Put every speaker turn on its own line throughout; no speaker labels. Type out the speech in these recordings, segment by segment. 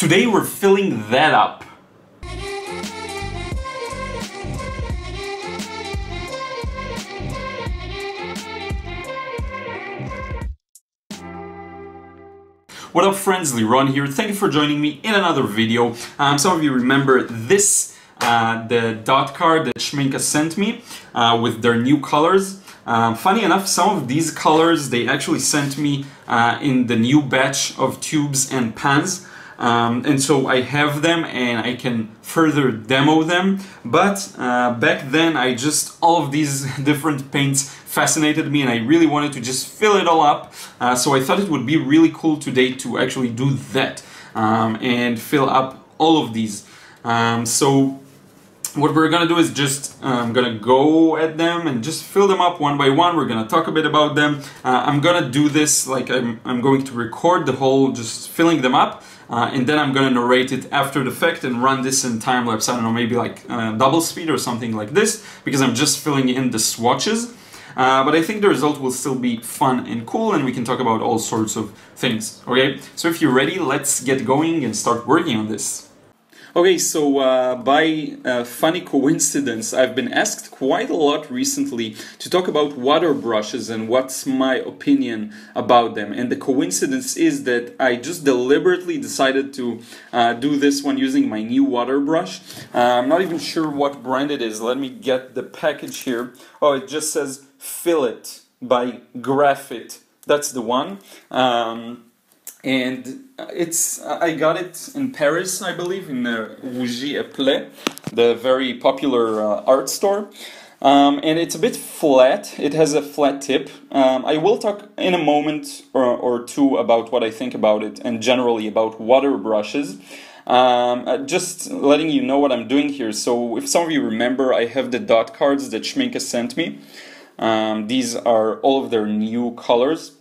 Today we're filling that up. What up friends, Liron here. Thank you for joining me in another video. Some of you remember this, the dot card that Schmincke sent me with their new colors. Funny enough, some of these colors they actually sent me in the new batch of tubes and pans. And so I have them and I can further demo them, but back then all of these different paints fascinated me and I really wanted to just fill it all up, so I thought it would be really cool today to actually do that and fill up all of these. So what we're gonna do is just I'm gonna go at them and just fill them up one by one. We're gonna talk a bit about them. I'm gonna do this like I'm going to record the whole just filling them up, and then I'm gonna narrate it after the fact and run this in time-lapse, I don't know, maybe like double speed or something like this, because I'm just filling in the swatches. But I think the result will still be fun and cool, and we can talk about all sorts of things, okay? So if you're ready, let's get going and start working on this. Okay, so by funny coincidence, I've been asked quite a lot recently to talk about water brushes and what's my opinion about them. And the coincidence is that I just deliberately decided to do this one using my new water brush. I'm not even sure what brand it is. Let me get the package here. Oh, it just says Fillet by Graphite. That's the one. And I got it in Paris, I believe, in the Rougy et Play, the very popular art store. And it's a bit flat. It has a flat tip. I will talk in a moment or two about what I think about it and generally about water brushes. Just letting you know what I'm doing here. So if some of you remember, I have the dot cards that Schmincke sent me. These are all of their new colors.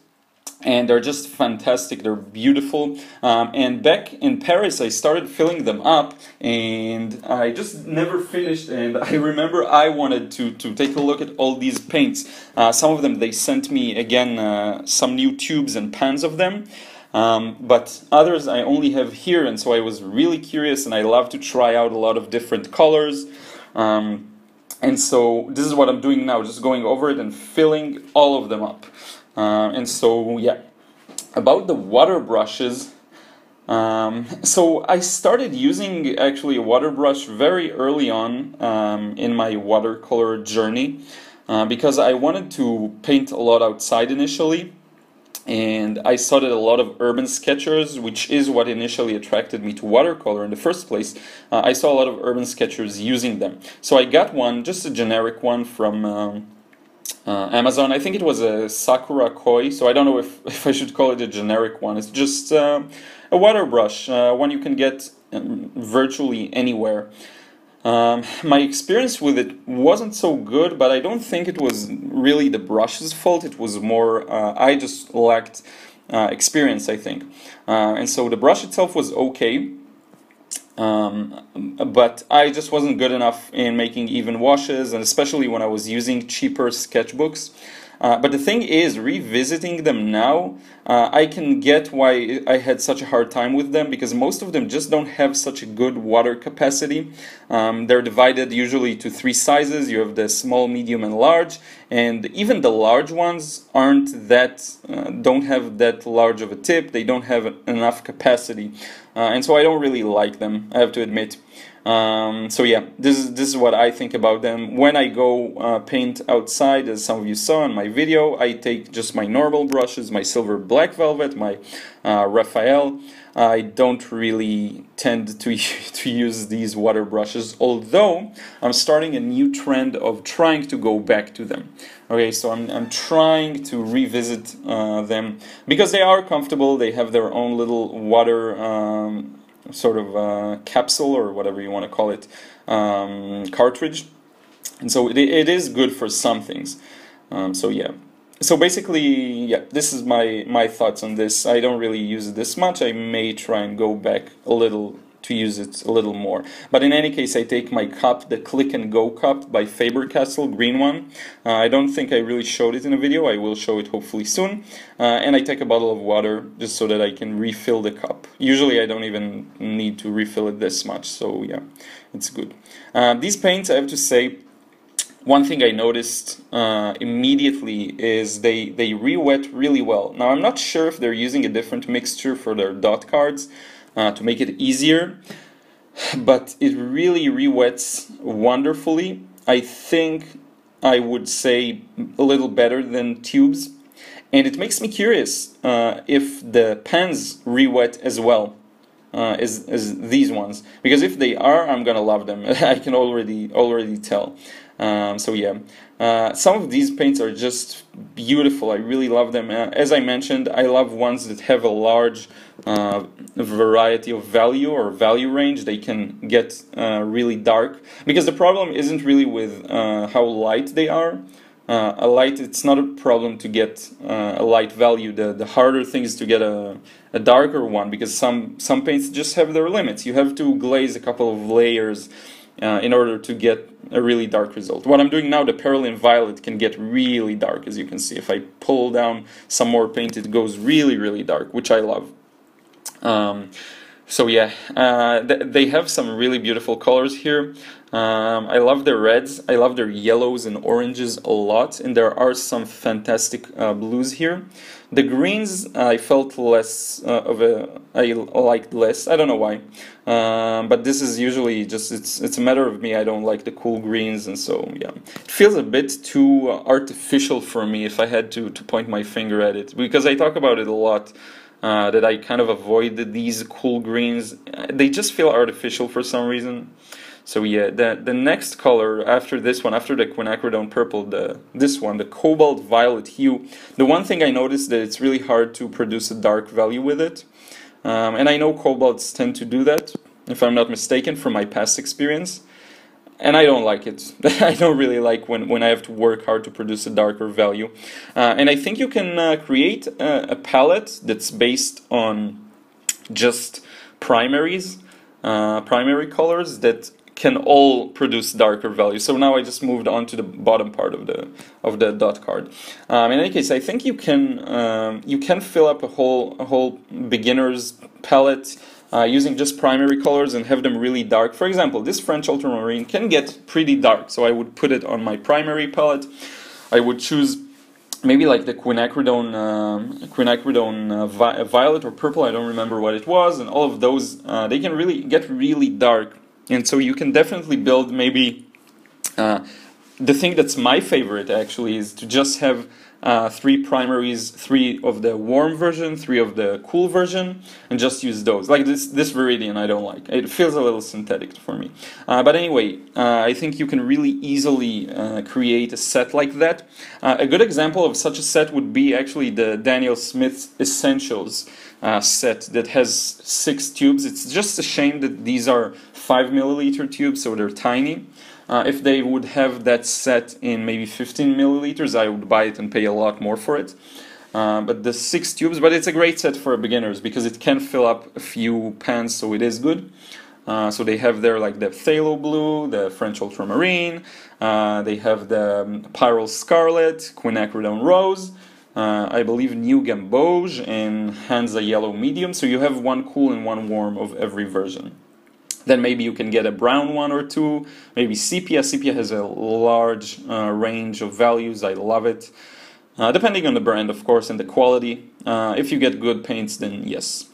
And they're just fantastic, they're beautiful. And back in Paris I started filling them up and I just never finished, and I remember I wanted to take a look at all these paints. Some of them they sent me again some new tubes and pans of them, but others I only have here, and so I was really curious and I love to try out a lot of different colors. And so this is what I'm doing now, just going over it and filling all of them up. And so, yeah, about the water brushes, so I started using actually a water brush very early on in my watercolor journey, because I wanted to paint a lot outside initially, and I saw that a lot of urban sketchers, which is what initially attracted me to watercolor in the first place, I saw a lot of urban sketchers using them. So I got one, just a generic one from Amazon. I think it was a Sakura Koi, so I don't know if I should call it a generic one. It's just a water brush, one you can get virtually anywhere. My experience with it wasn't so good, but I don't think it was really the brush's fault. It was more, I just lacked experience, I think. And so the brush itself was okay. But I just wasn't good enough in making even washes, and especially when I was using cheaper sketchbooks. But the thing is, revisiting them now, I can get why I had such a hard time with them, because most of them just don't have such a good water capacity. They're divided usually to 3 sizes. You have the small, medium, and large, and even the large ones aren't that, don't have that large of a tip. They don't have enough capacity, and so I don't really like them, I have to admit. So yeah, this is what I think about them. When I go paint outside, as some of you saw in my video, I take just my normal brushes, my silver black velvet, my Raphael. I don't really tend to use these water brushes, although I'm starting a new trend of trying to go back to them. Okay, so I'm trying to revisit them because they are comfortable. They have their own little water sort of capsule, or whatever you want to call it, cartridge, and so it is good for some things. So yeah, so basically, yeah, this is my thoughts on this. I don't really use it this much. I may try and go back a little to use it a little more. But in any case, I take my cup, the Click and Go cup by Faber-Castell, green one. I don't think I really showed it in a video. I will show it hopefully soon. And I take a bottle of water just so that I can refill the cup. Usually I don't even need to refill it this much, so yeah, it's good. These paints, I have to say, one thing I noticed immediately is they re-wet really well. Now I'm not sure if they're using a different mixture for their dot cards to make it easier, but it really re-wets wonderfully. I think I would say a little better than tubes, and it makes me curious if the pens re-wet as well as these ones, because if they are, I'm gonna love them. I can already tell. So yeah, some of these paints are just beautiful. I really love them. As I mentioned, I love ones that have a large variety of value or value range. They can get really dark, because the problem isn't really with how light they are. It's not a problem to get a light value. The harder thing is to get a darker one, because some paints just have their limits. You have to glaze a couple of layers in order to get a really dark result. What I'm doing now, the Maroon Violet, can get really dark, as you can see. If I pull down some more paint, it goes really dark, which I love. So yeah, they have some really beautiful colors here. I love their reds, I love their yellows and oranges a lot, and there are some fantastic blues here. The greens I felt less I liked less, I don't know why, but this is usually just, it's a matter of me. I don't like the cool greens, and so yeah, it feels a bit too artificial for me if I had to point my finger at it, because I talk about it a lot. That I kind of avoid these cool greens. They just feel artificial for some reason. So yeah, the next color after this one, after the quinacridone purple, this one, the Cobalt Violet Hue. The one thing I noticed that it's really hard to produce a dark value with it. And I know cobalts tend to do that, if I'm not mistaken, from my past experience. And I don't like it. I don't really like when I have to work hard to produce a darker value. And I think you can create a palette that's based on just primaries, primary colors that can all produce darker values. So now I just moved on to the bottom part of the dot card. In any case, I think you can fill up a whole beginner's palette using just primary colors and have them really dark. For example, this French ultramarine can get pretty dark, so I would put it on my primary palette. I would choose maybe like the quinacridone violet or purple, I don't remember what it was, and all of those, they can really get really dark. And so you can definitely build maybe, the thing that's my favorite actually is to just have 3 primaries, 3 of the warm version, 3 of the cool version, and just use those. Like this Viridian I don't like. It feels a little synthetic for me. But anyway, I think you can really easily create a set like that. A good example of such a set would be actually the Daniel Smith Essentials set that has 6 tubes. It's just a shame that these are 5 milliliter tubes, so they're tiny. If they would have that set in maybe 15 milliliters, I would buy it and pay a lot more for it. But the 6 tubes, but it's a great set for beginners because it can fill up a few pans, so it is good. So they have there like the Phthalo Blue, the French Ultramarine, they have the Pyrrole Scarlet, Quinacridone Rose, I believe New Gamboge, and Hansa Yellow Medium. So you have one cool and one warm of every version. Then maybe you can get a brown one or two, maybe sepia. Sepia has a large range of values, I love it. Depending on the brand, of course, and the quality. If you get good paints, then yes.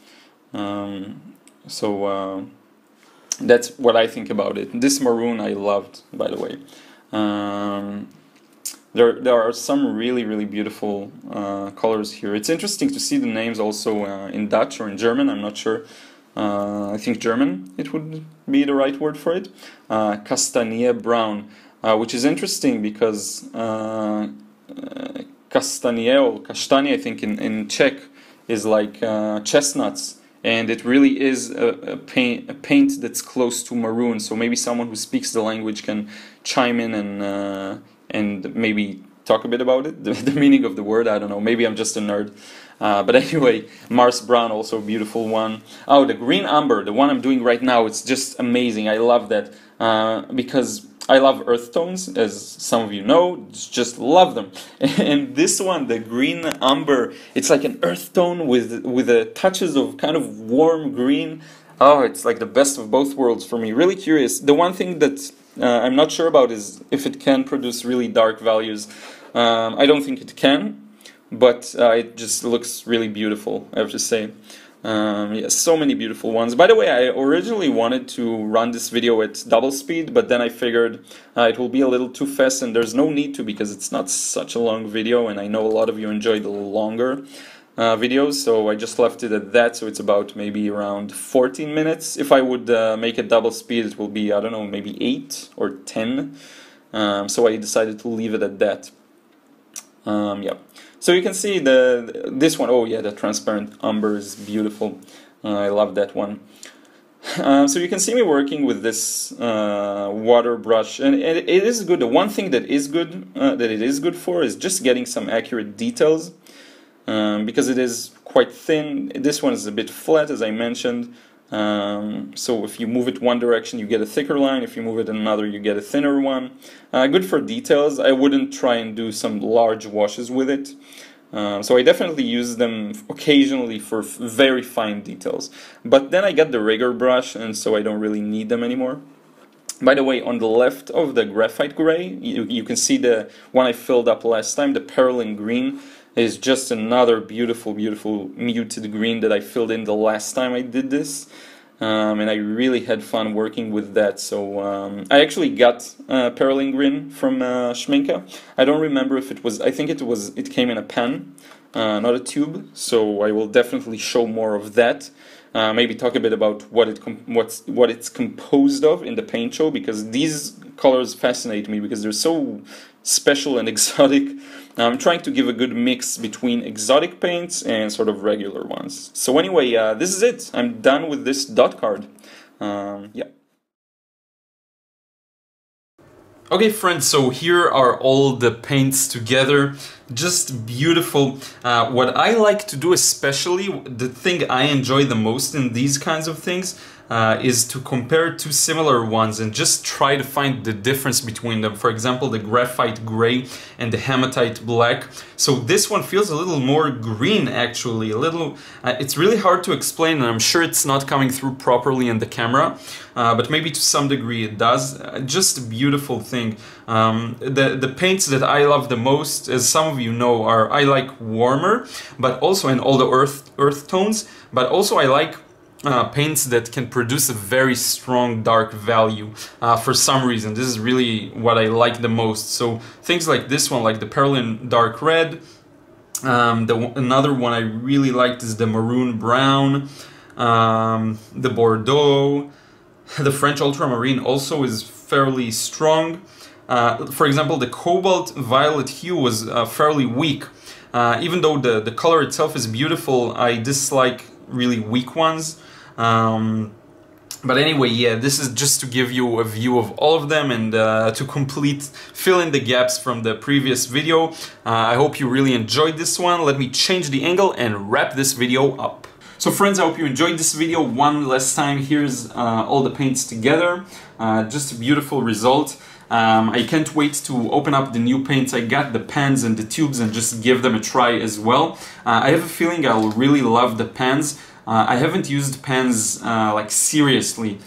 That's what I think about it. This maroon I loved, by the way. There are some really beautiful colors here. It's interesting to see the names also in Dutch or in German, I'm not sure. I think German, it would be the right word for it. Castanier Brown, which is interesting because Castanier or Kastanie, I think in Czech, is like chestnuts, and it really is a paint that's close to maroon. So maybe someone who speaks the language can chime in and maybe talk a bit about it, the meaning of the word. I don't know. Maybe I'm just a nerd. But anyway, Mars Brown, also a beautiful one. Oh, the green umber, the one I'm doing right now, it's just amazing. I love that because I love earth tones, as some of you know, just love them. And this one, the green umber, it's like an earth tone with touches of kind of warm green. Oh, it's like the best of both worlds for me. Really curious. The one thing that I'm not sure about is if it can produce really dark values. I don't think it can, but it just looks really beautiful, I have to say. Yeah, so many beautiful ones. By the way, I originally wanted to run this video at double speed, but then I figured it will be a little too fast, and there's no need to because it's not such a long video, and I know a lot of you enjoy the longer videos, so I just left it at that, so it's about maybe around 14 minutes. If I would make it double speed, it will be, I don't know, maybe 8 or 10, so I decided to leave it at that. Yeah. So you can see this one. Oh yeah, the transparent umber is beautiful. I love that one. So you can see me working with this water brush, and it is good. The one thing that is good, that it is good for, is just getting some accurate details, because it is quite thin. This one is a bit flat, as I mentioned. So if you move it one direction, you get a thicker line. If you move it in another, you get a thinner one. Good for details. I wouldn't try and do some large washes with it. So I definitely use them occasionally for very fine details. But then I got the rigger brush, and so I don't really need them anymore. By the way, on the left of the graphite gray, you can see the one I filled up last time, the Perlin green. Is just another beautiful, beautiful muted green that I filled in the last time I did this, and I really had fun working with that. So I actually got Perlin green from Schmincke. I don't remember if it was. I think it came in a pen, not a tube. So I will definitely show more of that. Maybe talk a bit about what it's composed of in the paint show, because these colors fascinate me because they're so special and exotic. I'm trying to give a good mix between exotic paints and sort of regular ones. So anyway, this is it. I'm done with this dot card. Yeah. Okay friends, so here are all the paints together, just beautiful. What I like to do, especially, the thing I enjoy the most in these kinds of things, is to compare two similar ones and just try to find the difference between them. For example, the graphite gray and the hematite black. So this one feels a little more green, actually, a little. It's really hard to explain, and I'm sure it's not coming through properly in the camera, but maybe to some degree it does. Just a beautiful thing. The paints that I love the most, as some of you know, are I like warmer, but also in all the earth tones, but also I like paints that can produce a very strong dark value for some reason. This is really what I like the most. So things like this one, like the Perlin dark red. Another one I really liked is the Maroon Brown, the Bordeaux. The French ultramarine also is fairly strong. For example, the Cobalt Violet Hue was fairly weak. Even though the color itself is beautiful, I dislike really weak ones. But anyway, yeah, this is just to give you a view of all of them and to fill in the gaps from the previous video. I hope you really enjoyed this one. Let me change the angle and wrap this video up. So friends, I hope you enjoyed this video one last time. Here's all the paints together. Just a beautiful result. I can't wait to open up the new paints I got, the pans and the tubes, and just give them a try as well. I have a feeling I'll really love the pans. I haven't used pans like seriously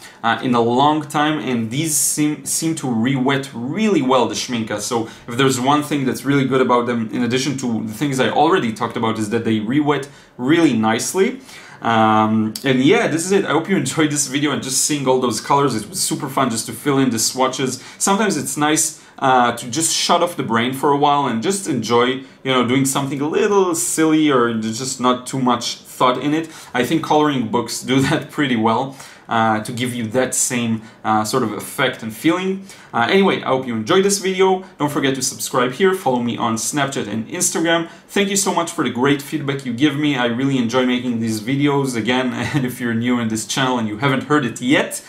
in a long time, and these seem to re-wet really well the Schmincke. So if there's one thing that's really good about them, in addition to the things I already talked about, is that they re-wet really nicely. And yeah, this is it. I hope you enjoyed this video and just seeing all those colors. It was super fun just to fill in the swatches. Sometimes it's nice to just shut off the brain for a while and just enjoy, you know, doing something a little silly or just not too much thought in it. I think coloring books do that pretty well to give you that same sort of effect and feeling. Anyway, I hope you enjoyed this video. Don't forget to subscribe here, follow me on Snapchat and Instagram. Thank you so much for the great feedback you give me. I really enjoy making these videos again, and if you're new in this channel and you haven't heard it yet.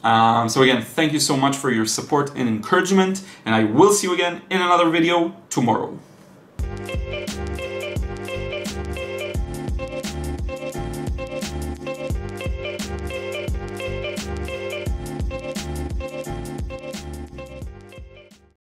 So again, thank you so much for your support and encouragement, and I will see you again in another video tomorrow.